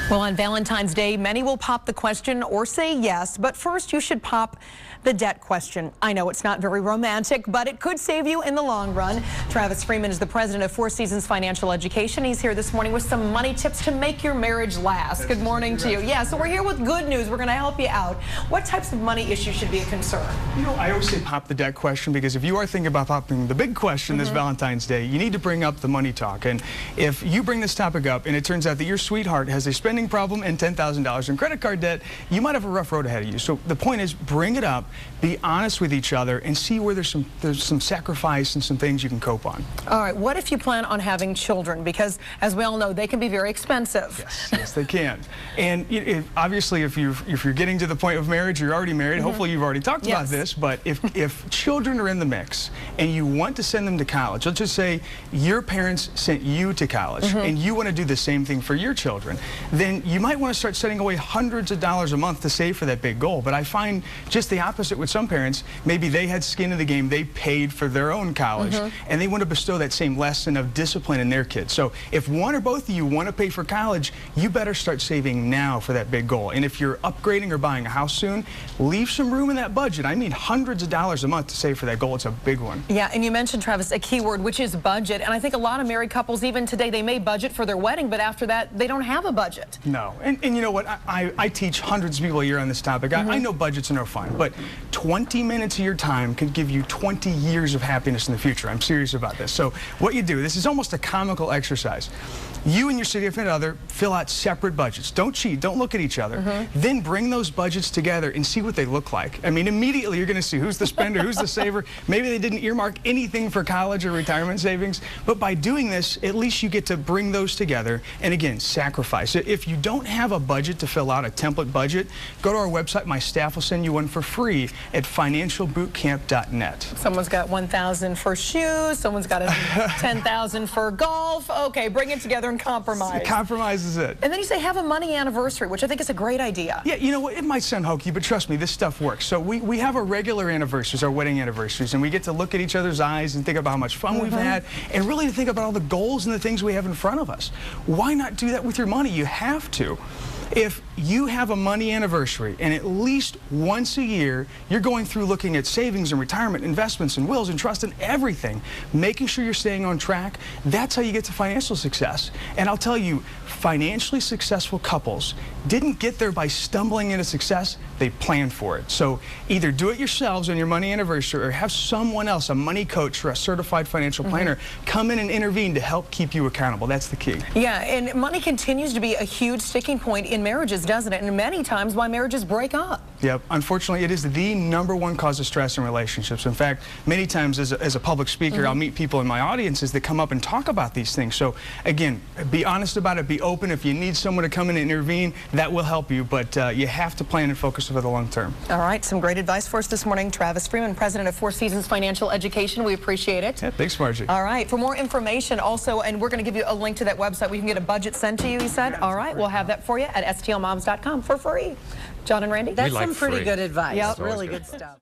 Well, on Valentine's Day, many will pop the question or say yes, but first you should pop the debt question. I know it's not very romantic, but it could save you in the long run. Travis Freeman is the president of Four Seasons Financial Education. He's here this morning with some money tips to make your marriage last. Good morning to you. Yeah, so we're here with good news. We're going to help you out. What types of money issues should be a concern? You know, I always say pop the debt question, because if you are thinking about popping the big question this Valentine's Day, you need to bring up the money talk. And if you bring this topic up and it turns out that your sweetheart has a spending problem and $10,000 in credit card debt, you might have a rough road ahead of you. So the point is, bring it up, be honest with each other, and see where there's some sacrifice and some things you can cope on. All right, what if you plan on having children? Because as we all know, they can be very expensive. Yes, they can. And obviously, if you're getting to the point of marriage, you're already married. Hopefully you've already talked about this, but if children are in the mix and you want to send them to college, let's just say your parents sent you to college and you want to do the same thing for your children, then you might want to start setting away hundreds of dollars a month to save for that big goal. But I find just the opposite with some parents. Maybe they had skin in the game, they paid for their own college, and they want to bestow that same lesson of discipline in their kids. So if one or both of you want to pay for college, you better start saving now for that big goal. And if you're upgrading or buying a house soon, leave some room in that budget. I mean, hundreds of dollars a month to save for that goal. It's a big one. Yeah, and you mentioned, Travis, a key word, which is budget. And I think a lot of married couples, even today, they may budget for their wedding, but after that, they don't have a budget. No. And you know what? I teach hundreds of people a year on this topic. I know budgets are no fun, but 20 minutes of your time could give you 20 years of happiness in the future. I'm serious about this. So what you do, this is almost a comical exercise. You and your significant other fill out separate budgets. Don't cheat. Don't look at each other. Then bring those budgets together and see what they look like. I mean, immediately you're going to see who's the spender, who's the saver. Maybe they didn't earmark anything for college or retirement savings. But by doing this, at least you get to bring those together and, again, sacrifice. If you don't have a budget to fill out, a template budget, go to our website. My staff will send you one for free at financialbootcamp.net. Someone's got $1,000 for shoes. Someone's got $10,000 for golf. Okay, bring it together and compromise. Compromise is it. And then you say have a money anniversary, which I think is a great idea. Yeah, you know what? It might sound hokey, but trust me, this stuff works. So we have our regular anniversaries, our wedding anniversaries, and we get to look at each other's eyes and think about how much fun we've had, and really to think about all the goals and the things we have in front of us. Why not do that with your money? You have to. If you have a money anniversary and at least once a year you're going through looking at savings and retirement, investments and wills and trust and everything, making sure you're staying on track, that's how you get to financial success. And I'll tell you, financially successful couples didn't get there by stumbling into success, they planned for it. So either do it yourselves on your money anniversary or have someone else, a money coach or a certified financial planner, come in and intervene to help keep you accountable. That's the key. Yeah, and money continues to be a huge sticking point in marriages, doesn't it? And many times why marriages break up. Yep, unfortunately it is the #1 cause of stress in relationships. In fact, many times as a public speaker, I'll meet people in my audiences that come up and talk about these things. So again, be honest about it, be open. If you need someone to come in and intervene, that will help you, but you have to plan and focus for the long term. All right, some great advice for us this morning. Travis Freeman, president of Four Seasons Financial Education. We appreciate it. Yeah, thanks, Margie. All right, for more information also, and we're going to give you a link to that website where you can get a budget sent to you, he said. All right, we'll have that for you at stlmoms.com for free. John and Randy? That's some pretty good advice. Yep. Really good stuff.